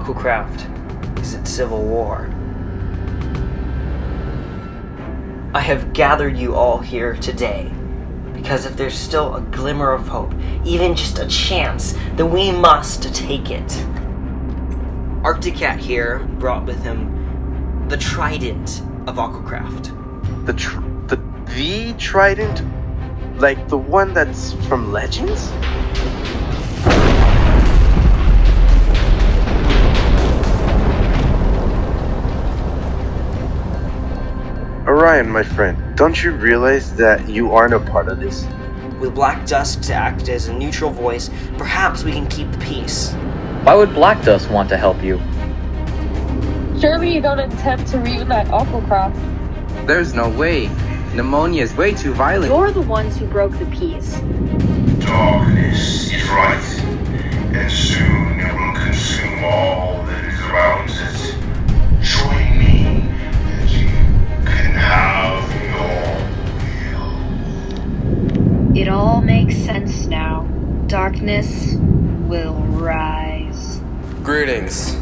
AquaCraft is at civil war. I have gathered you all here today because if there's still a glimmer of hope, even just a chance, then we must take it. ArcticCat here brought with him the trident of AquaCraft. The trident? Like the one that's from Legends? Orion, my friend, don't you realize that you aren't a part of this? With Black Dusk to act as a neutral voice, perhaps we can keep the peace. Why would Black Dusk want to help you? Surely you don't intend to reunite AquaCraft. There's no way. Nemonia is way too violent. You're the ones who broke the peace. Darkness is right, and soon it will consume all that is around it. Join me, and you can have your will. It all makes sense now. Darkness will rise. Greetings.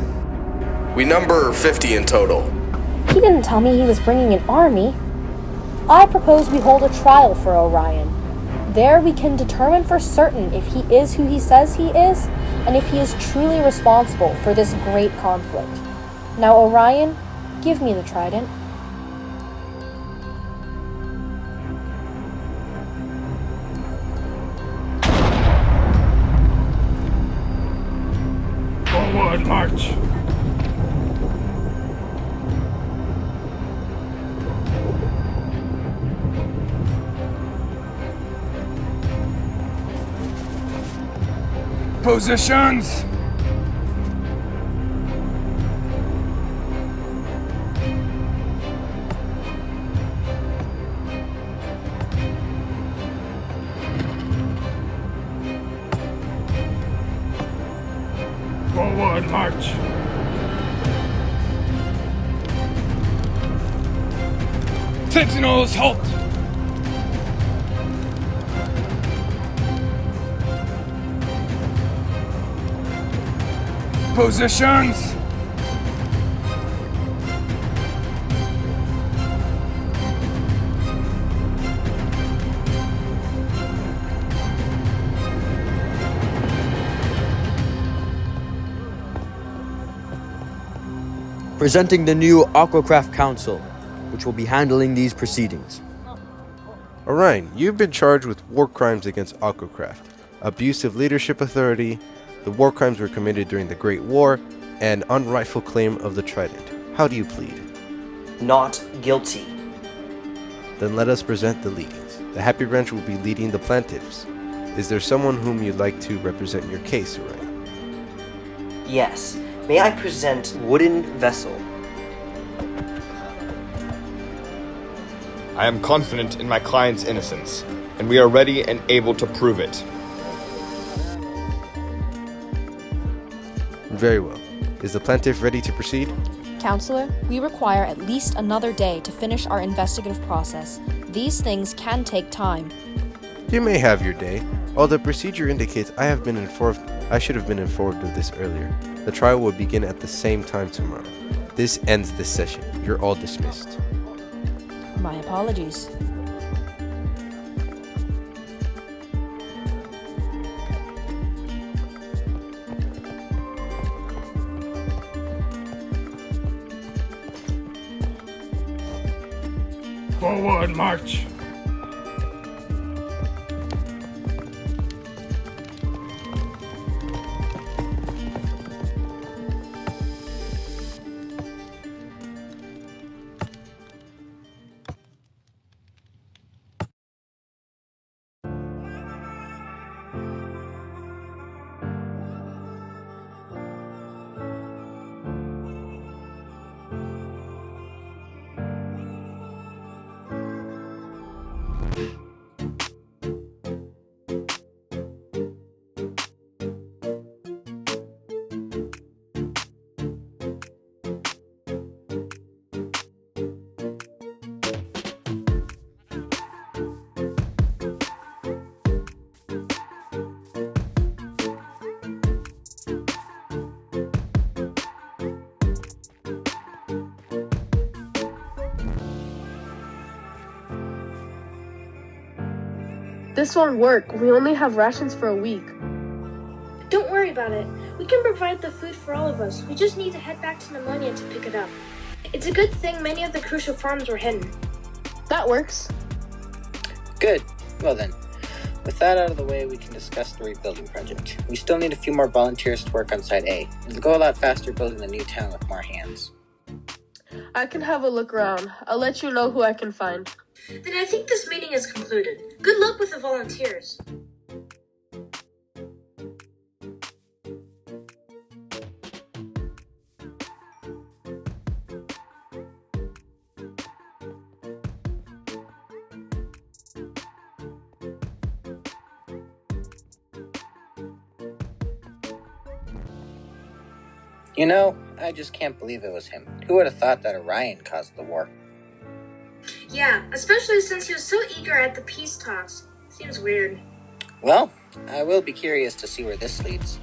We number 50 in total. He didn't tell me he was bringing an army. I propose we hold a trial for Orion. There we can determine for certain if he is who he says he is, and if he is truly responsible for this great conflict. Now, Orion, give me the trident. Forward march! Positions! Forward march! Sentinels, halt! Positions! Presenting the new AquaCraft Council, which will be handling these proceedings. Orion, you've been charged with war crimes against AquaCraft, abuse of leadership authority, the war crimes were committed during the Great War, and unrightful claim of the trident. How do you plead? Not guilty. Then let us present the leadings. The Happy Branch will be leading the plaintiffs. Is there someone whom you'd like to represent your case, Orion? Yes. May I present Wooden Vessel? I am confident in my client's innocence, and we are ready and able to prove it. Very well. Is the plaintiff ready to proceed? Counselor, we require at least another day to finish our investigative process. These things can take time. You may have your day. While the procedure indicates I should have been informed of this earlier. The trial will begin at the same time tomorrow. This ends this session. You're all dismissed. My apologies. Forward march! This won't work. We only have rations for a week. Don't worry about it. We can provide the food for all of us. We just need to head back to Nemonia to pick it up. It's a good thing many of the crucial farms were hidden. That works. Good. Well then, with that out of the way, we can discuss the rebuilding project. We still need a few more volunteers to work on Site A. It'll go a lot faster building the new town with more hands. I can have a look around. I'll let you know who I can find. Then I think this meeting is concluded. Good luck with the volunteers. You know, I just can't believe it was him. Who would have thought that Orion caused the war? Yeah, especially since he was so eager at the peace talks. Seems weird. Well, I will be curious to see where this leads.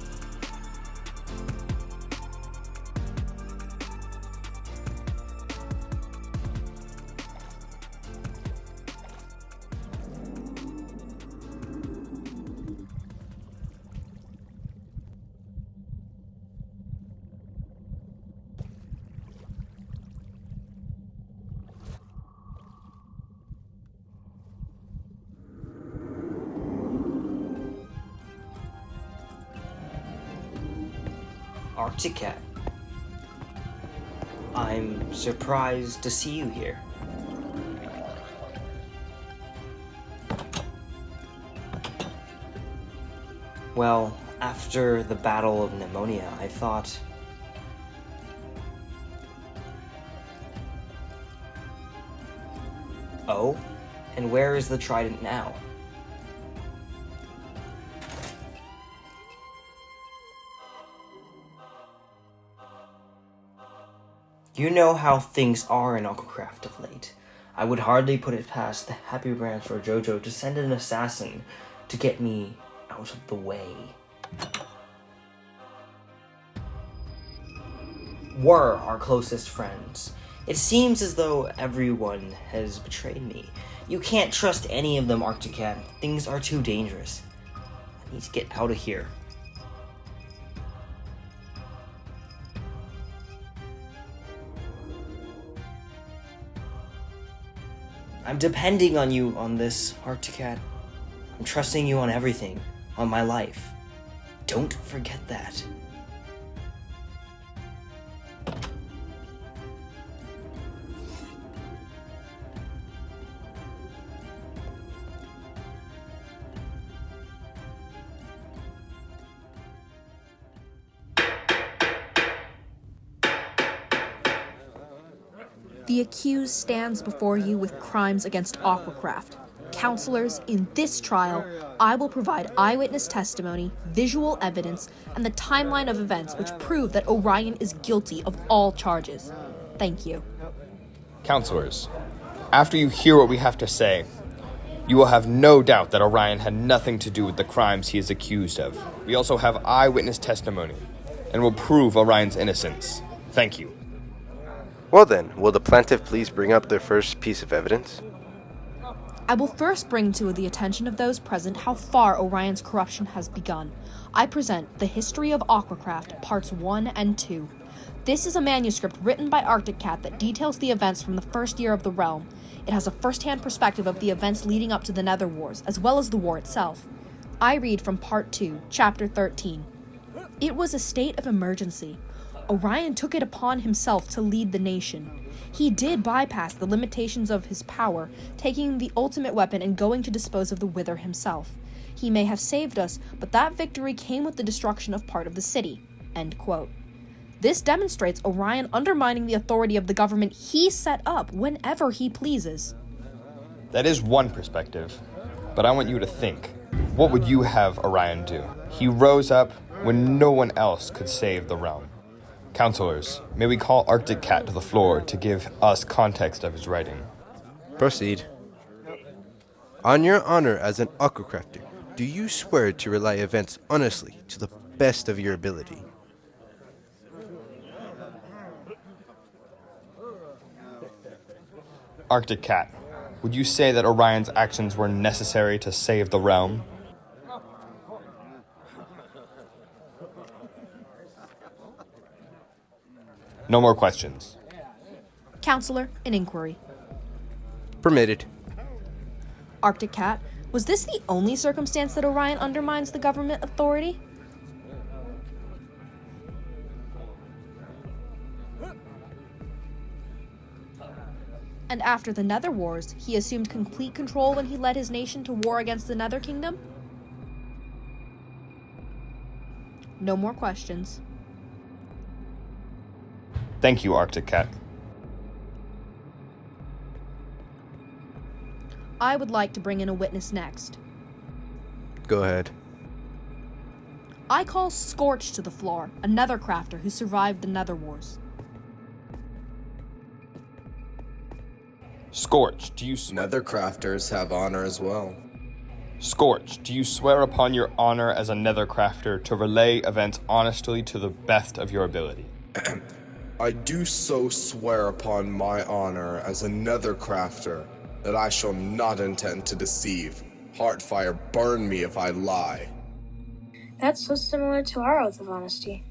ArcticCat. I'm surprised to see you here. Well, after the Battle of Nemonia, I thought... Oh? And where is the trident now? You know how things are in AquaCraft of late. I would hardly put it past the TheHappyBranch or Jojo to send an assassin to get me out of the way. Were our closest friends. It seems as though everyone has betrayed me. You can't trust any of them, ArcticCat. Things are too dangerous. I need to get out of here. I'm depending on you on this, ArcticCat. I'm trusting you on everything, on my life. Don't forget that. The accused stands before you with crimes against AquaCraft. Counselors, in this trial, I will provide eyewitness testimony, visual evidence, and the timeline of events which prove that Orion is guilty of all charges. Thank you. Counselors, after you hear what we have to say, you will have no doubt that Orion had nothing to do with the crimes he is accused of. We also have eyewitness testimony, and will prove Orion's innocence. Thank you. Well then, will the plaintiff please bring up their first piece of evidence? I will first bring to the attention of those present how far Orion's corruption has begun. I present The History of AquaCraft, Parts 1 and 2. This is a manuscript written by ArcticCat that details the events from the first year of the realm. It has a first-hand perspective of the events leading up to the Nether Wars, as well as the war itself. I read from Part 2, Chapter 13. It was a state of emergency. Orion took it upon himself to lead the nation. He did bypass the limitations of his power, taking the ultimate weapon and going to dispose of the Wither himself. He may have saved us, but that victory came with the destruction of part of the city. End quote. This demonstrates Orion undermining the authority of the government he set up whenever he pleases. That is one perspective, but I want you to think. What would you have Orion do? He rose up when no one else could save the realm. Counselors, may we call ArcticCat to the floor to give us context of his writing? Proceed. On your honor as an AquaCrafter, do you swear to relay events honestly to the best of your ability? ArcticCat, would you say that Orion's actions were necessary to save the realm? No more questions. Counselor, an inquiry. Permitted. ArcticCat, was this the only circumstance that Orion undermines the government authority? And after the Nether Wars, he assumed complete control when he led his nation to war against the Nether Kingdom? No more questions. Thank you, ArcticCat. I would like to bring in a witness next. Go ahead. I call Scorch to the floor, a nethercrafter who survived the Nether Wars. Scorch, do you... Nethercrafters have honor as well. Scorch, do you swear upon your honor as a nethercrafter to relay events honestly to the best of your ability? I do so swear upon my honor as a nethercrafter that I shall not intend to deceive. Heartfire burn me if I lie. That's so similar to our oath of honesty.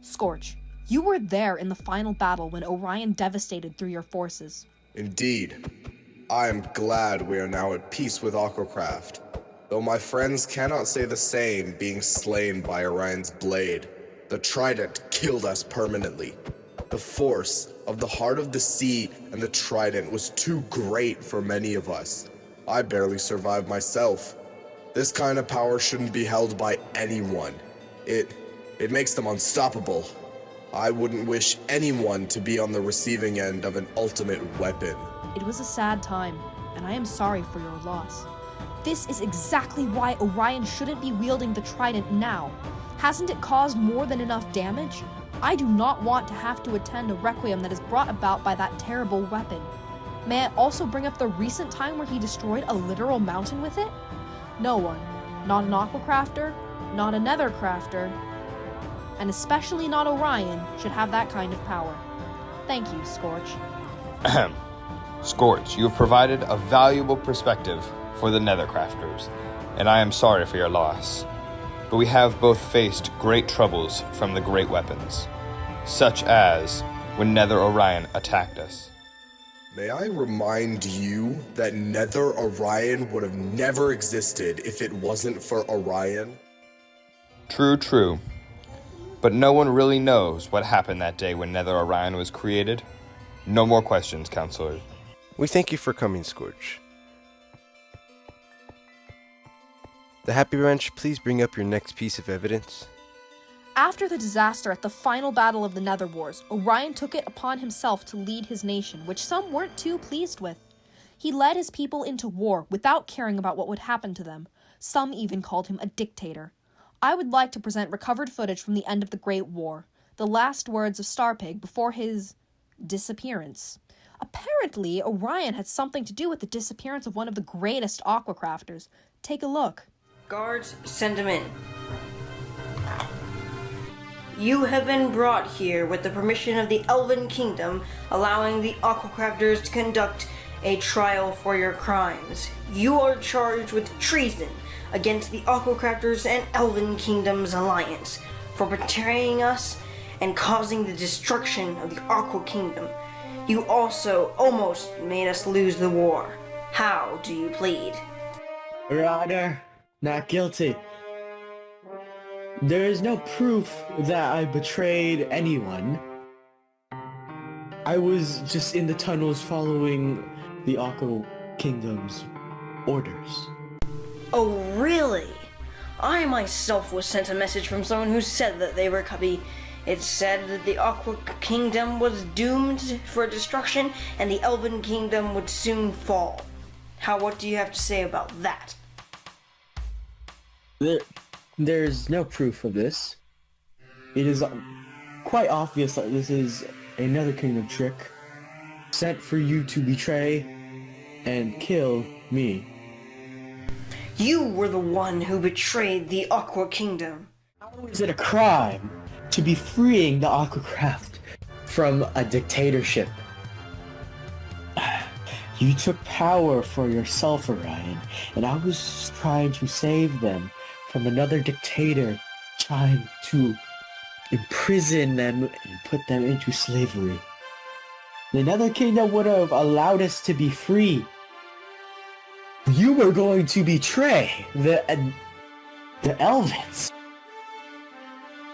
Scorch, you were there in the final battle when Orion devastated through your forces. Indeed. I am glad we are now at peace with AquaCraft, though my friends cannot say the same, being slain by Orion's blade. The trident killed us permanently. The force of the heart of the sea and the trident was too great for many of us. I barely survived myself. This kind of power shouldn't be held by anyone. It makes them unstoppable. I wouldn't wish anyone to be on the receiving end of an ultimate weapon. It was a sad time, and I am sorry for your loss. This is exactly why Orion shouldn't be wielding the trident now. Hasn't it caused more than enough damage? I do not want to have to attend a requiem that is brought about by that terrible weapon. May I also bring up the recent time where he destroyed a literal mountain with it? No one, not an AquaCrafter, not a Nethercrafter, and especially not Orion, should have that kind of power. Thank you, Scorch. Ahem. Scorch, you have provided a valuable perspective for the Nethercrafters, and I am sorry for your loss. But we have both faced great troubles from the great weapons, such as when Nether Orion attacked us. May I remind you that Nether Orion would have never existed if it wasn't for Orion? True. But no one really knows what happened that day when Nether Orion was created. No more questions, counselors. We thank you for coming, Scorch. TheHappyBranch, please bring up your next piece of evidence. After the disaster at the final battle of the Nether Wars, Orion took it upon himself to lead his nation, which some weren't too pleased with. He led his people into war without caring about what would happen to them. Some even called him a dictator. I would like to present recovered footage from the end of the Great War, the last words of Starpig before his disappearance. Apparently, Orion had something to do with the disappearance of one of the greatest AquaCrafters. Take a look. Guards, send him in. You have been brought here with the permission of the Elven Kingdom, allowing the AquaCrafters to conduct a trial for your crimes. You are charged with treason against the AquaCrafters and Elven Kingdom's alliance for betraying us and causing the destruction of the Aqua Kingdom. You also almost made us lose the war. How do you plead? Your Honor, not guilty. There is no proof that I betrayed anyone. I was just in the tunnels following the Aqua Kingdom's orders. Oh, really? I myself was sent a message from someone who said that they were Cubby. It said that the Aqua Kingdom was doomed for destruction and the Elven Kingdom would soon fall. What do you have to say about that? There's no proof of this. It is quite obvious that this is another Kingdom trick sent for you to betray and kill me. You were the one who betrayed the Aqua Kingdom. How is it a crime to be freeing the AquaCraft from a dictatorship? You took power for yourself, Orion, and I was trying to save them from another dictator trying to imprison them and put them into slavery. The Nether Kingdom would have allowed us to be free. You were going to betray the Elvins.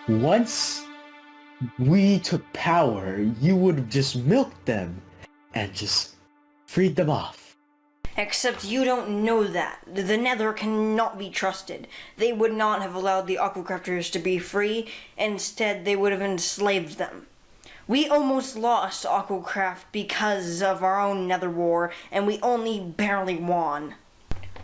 Once we took power, you would have just milked them and just freed them off. Except you don't know that. The Nether cannot be trusted. They would not have allowed the AquaCrafters to be free. Instead, they would have enslaved them. We almost lost AquaCraft because of our own Nether war, and we only barely won.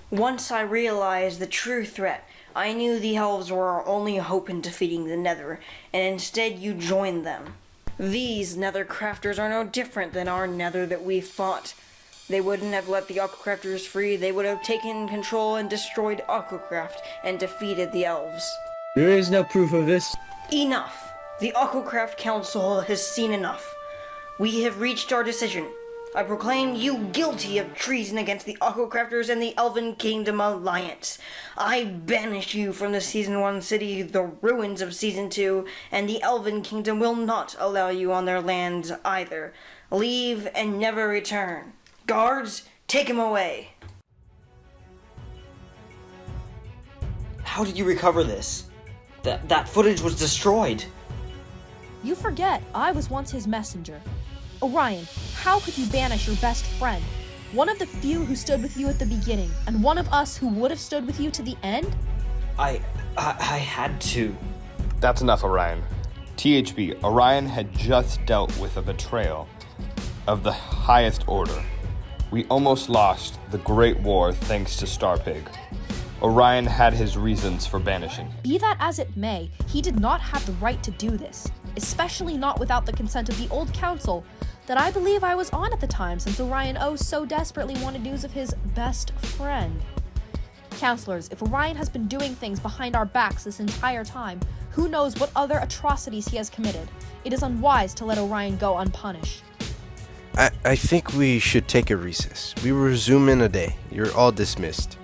Once I realized the true threat, I knew the elves were our only hope in defeating the Nether, and instead you joined them. These Nether crafters are no different than our Nether that we fought. They wouldn't have let the AquaCrafters free. They would have taken control and destroyed AquaCraft and defeated the elves. There is no proof of this. Enough! The AquaCraft Council has seen enough. We have reached our decision. I proclaim you guilty of treason against the AquaCrafters and the Elven Kingdom Alliance. I banish you from the Season 1 city, the ruins of Season 2, and the Elven Kingdom will not allow you on their lands either. Leave and never return. Guards, take him away. How did you recover this? That footage was destroyed. You forget, I was once his messenger. Orion, how could you banish your best friend? One of the few who stood with you at the beginning, and one of us who would have stood with you to the end? I had to. That's enough, Orion. THB, Orion had just dealt with a betrayal of the highest order. We almost lost the Great War thanks to Starpig. Orion had his reasons for banishing. Be that as it may, he did not have the right to do this, especially not without the consent of the old council that I believe I was on at the time, since Orion so desperately wanted news of his best friend. Counselors, if Orion has been doing things behind our backs this entire time, who knows what other atrocities he has committed? It is unwise to let Orion go unpunished. I think we should take a recess. We will resume in a day. You're all dismissed.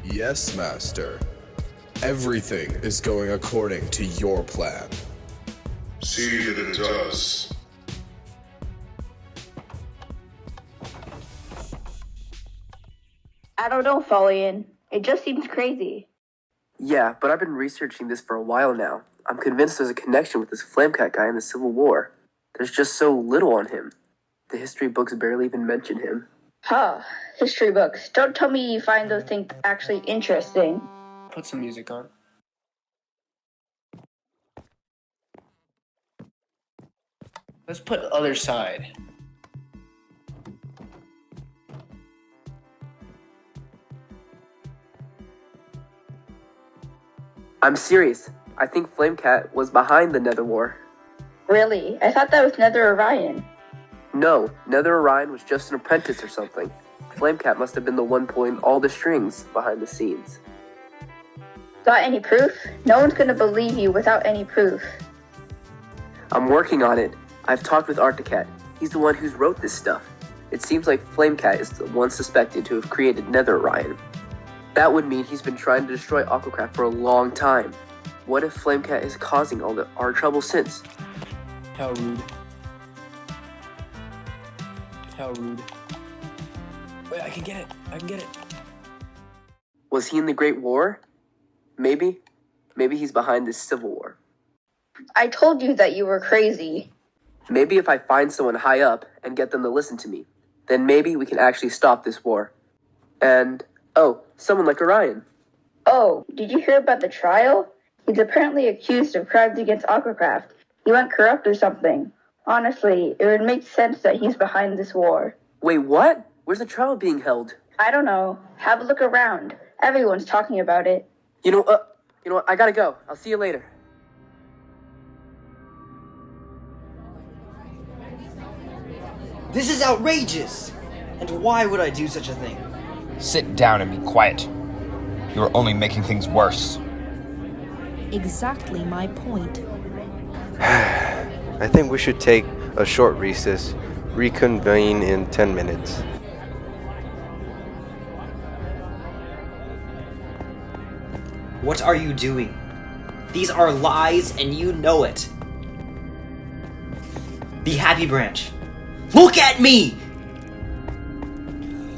Yes, Master. Everything is going according to your plan. See that it does. I don't know, Folian. It just seems crazy. Yeah, but I've been researching this for a while now. I'm convinced there's a connection with this FlameCat guy in the Civil War. There's just so little on him. The history books barely even mention him. Huh. History books. Don't tell me you find those things actually interesting. Put some music on. Let's put the other side. I'm serious. I think FlameCat was behind the Nether War. Really? I thought that was Nether Orion. No, Nether Orion was just an apprentice or something. FlameCat must have been the one pulling all the strings behind the scenes. Got any proof? No one's gonna believe you without any proof. I'm working on it. I've talked with ArcticCat. He's the one who's wrote this stuff. It seems like FlameCat is the one suspected to have created Nether Orion. That would mean he's been trying to destroy AquaCraft for a long time. What if FlameCat is causing all our trouble since? How rude. How rude. Wait, I can get it. Was he in the Great War? Maybe. Maybe he's behind this Civil War. I told you that you were crazy. Maybe if I find someone high up and get them to listen to me, then maybe we can actually stop this war. And, someone like Orion. Oh, did you hear about the trial? He's apparently accused of crimes against AquaCraft. He went corrupt or something. Honestly, it would make sense that he's behind this war. Wait, what? Where's the trial being held? I don't know. Have a look around. Everyone's talking about it. You know what? I gotta go. I'll see you later. This is outrageous! And why would I do such a thing? Sit down and be quiet. You are only making things worse. Exactly my point. I think we should take A short recess. Reconvene in 10 minutes. What are you doing? These are lies and you know it. TheHappyBranch. Look at me!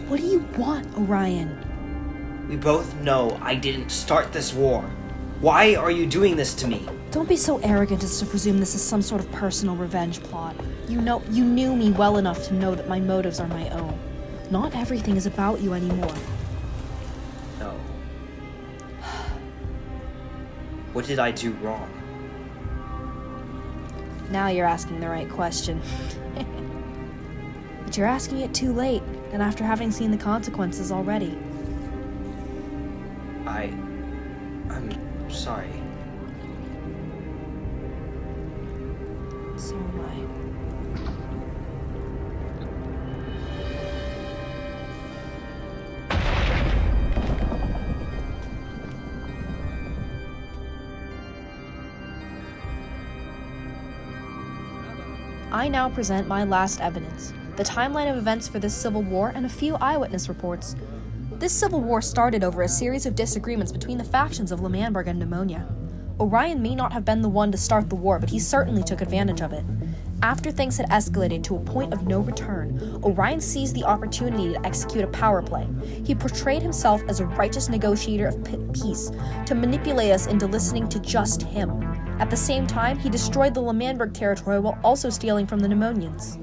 What do you want, Orion? We both know I didn't start this war. Why are you doing this to me? Don't be so arrogant as to presume this is some sort of personal revenge plot. You knew me well enough to know that my motives are my own. Not everything is about you anymore. No. What did I do wrong? Now you're asking the right question. But you're asking it too late, and after having seen the consequences already. I'm sorry. So am I. I now present my last evidence, the timeline of events for this civil war and a few eyewitness reports. This civil war started over a series of disagreements between the factions of L'Manburg and Nemonia. Orion may not have been the one to start the war, but he certainly took advantage of it. After things had escalated to a point of no return, Orion seized the opportunity to execute a power play. He portrayed himself as a righteous negotiator of peace, to manipulate us into listening to just him. At the same time, he destroyed the L'Manburg territory while also stealing from the Nemonians.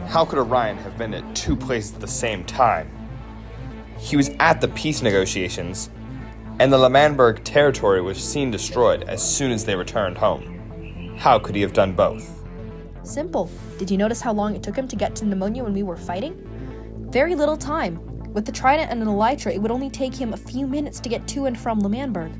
How could Orion have been at two places at the same time? He was at the peace negotiations, and the L'Manburg territory was seen destroyed as soon as they returned home. How could he have done both? Simple. Did you notice how long it took him to get to Nemonia when we were fighting? Very little time. With the Trident and an Elytra, it would only take him a few minutes to get to and from L'Manburg.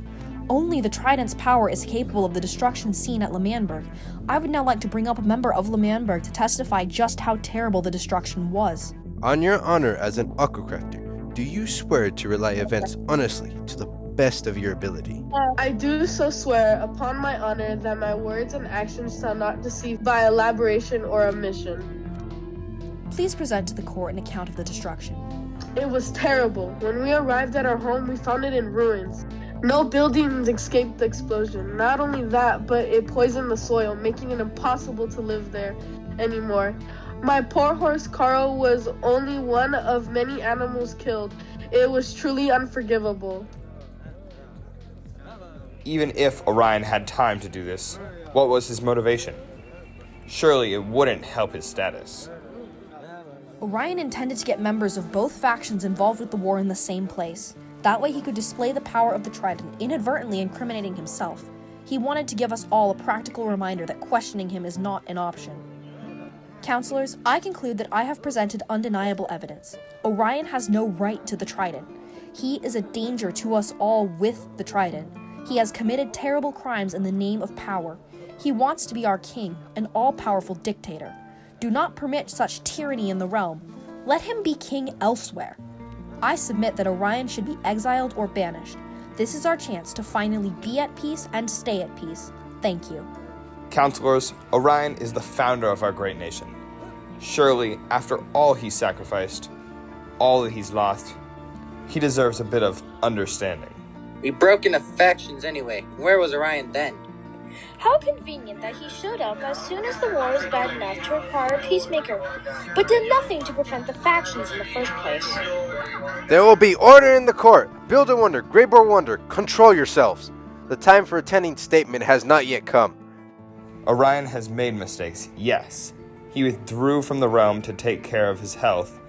Only the Trident's power is capable of the destruction seen at L'Manburg. I would now like to bring up a member of L'Manburg to testify just how terrible the destruction was. On your honor as an AquaCrafter, do you swear to relay events honestly to the best of your ability? I do so swear upon my honor that my words and actions shall not deceive by elaboration or omission. Please present to the court an account of the destruction. It was terrible. When we arrived at our home, we found it in ruins. No buildings escaped the explosion. Not only that, but it poisoned the soil, making it impossible to live there anymore. My poor horse Carl was only one of many animals killed. It was truly unforgivable. Even if Orion had time to do this, what was his motivation? Surely it wouldn't help his status. Orion intended to get members of both factions involved with the war in the same place. That way he could display the power of the Trident, inadvertently incriminating himself. He wanted to give us all a practical reminder that questioning him is not an option. Counselors, I conclude that I have presented undeniable evidence. Orion has no right to the Trident. He is a danger to us all with the Trident. He has committed terrible crimes in the name of power. He wants to be our king, an all-powerful dictator. Do not permit such tyranny in the realm. Let him be king elsewhere. I submit that Orion should be exiled or banished. This is our chance to finally be at peace and stay at peace. Thank you. Counselors, Orion is the founder of our great nation. Surely, after all he sacrificed, all that he's lost, he deserves a bit of understanding. We broke into factions anyway. Where was Orion then? How convenient that he showed up as soon as the war was bad enough to require a peacemaker, but did nothing to prevent the factions in the first place. There will be order in the court. Builder Wonder, Greybore Wonder, control yourselves. The time for attending statement has not yet come. Orion has made mistakes, yes. He withdrew from the realm to take care of his health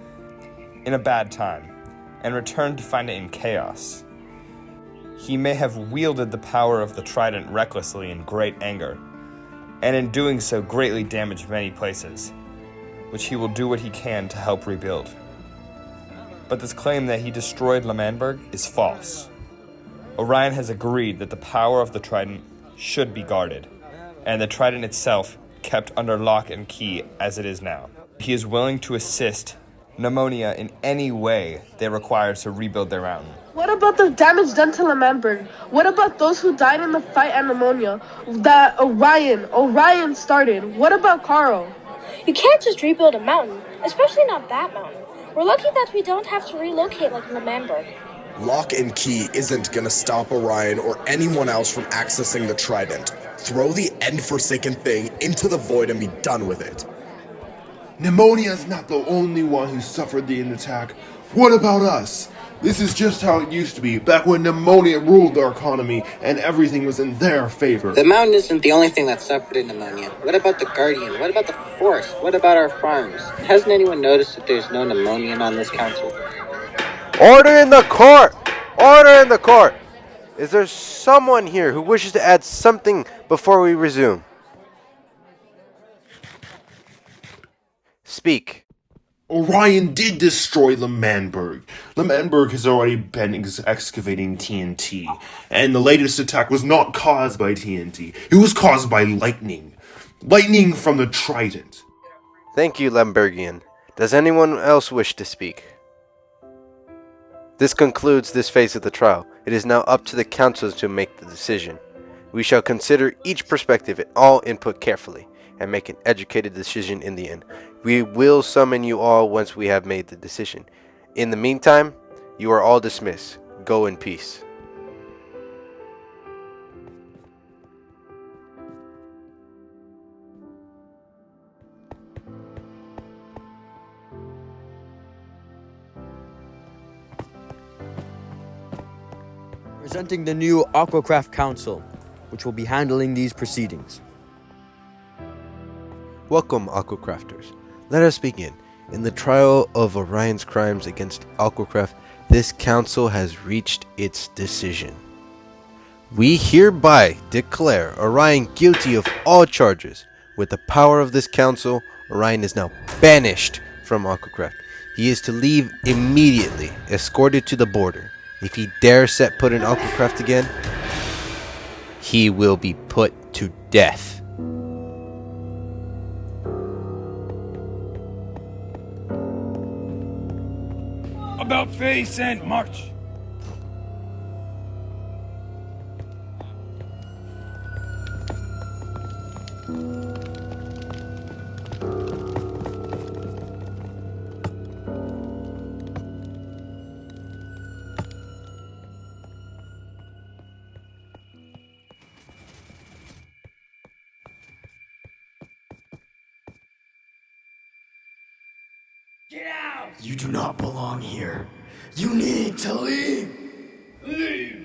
in a bad time, and returned to find it in chaos. He may have wielded the power of the Trident recklessly in great anger, and in doing so greatly damaged many places, which he will do what he can to help rebuild. But this claim that he destroyed L'Manburg is false. Orion has agreed that the power of the Trident should be guarded, and the Trident itself kept under lock and key as it is now. He is willing to assist Nemonia in any way they require to rebuild their mountain. What about the damage done to L'Manburg? What about those who died in the fight at Nemonia that Orion started? What about Carl? You can't just rebuild a mountain, especially not that mountain. We're lucky that we don't have to relocate like L'Manburg. Lock and Key isn't gonna stop Orion or anyone else from accessing the Trident. Throw the end-forsaken thing into the void and be done with it. Nemonia's not the only one who suffered the attack. What about us? This is just how it used to be, back when Nemonia ruled our economy and everything was in their favor. The mountain isn't the only thing that suffered in Nemonia. What about the Guardian? What about the Forest? What about our farms? Hasn't anyone noticed that there's no Nemonian on this council? Order in the court! Order in the court! Is there someone here who wishes to add something before we resume? Speak. Orion did destroy L'Manburg. L'Manburg has already been excavating TNT, and the latest attack was not caused by TNT. It was caused by lightning. Lightning from the Trident. Thank you, Lambergian. Does anyone else wish to speak? This concludes this phase of the trial. It is now up to the councils to make the decision. We shall consider each perspective and all input carefully, and make an educated decision in the end. We will summon you all once we have made the decision. In the meantime, you are all dismissed. Go in peace. Presenting the new AquaCraft Council, which will be handling these proceedings. Welcome, AquaCrafters. Let us begin. In the trial of Orion's crimes against AquaCraft, this council has reached its decision. We hereby declare Orion guilty of all charges. With the power of this council, Orion is now banished from AquaCraft. He is to leave immediately, escorted to the border. If he dares set foot in AquaCraft again, he will be put to death. About face and march. Get out! You do not belong here. You need to leave! Leave!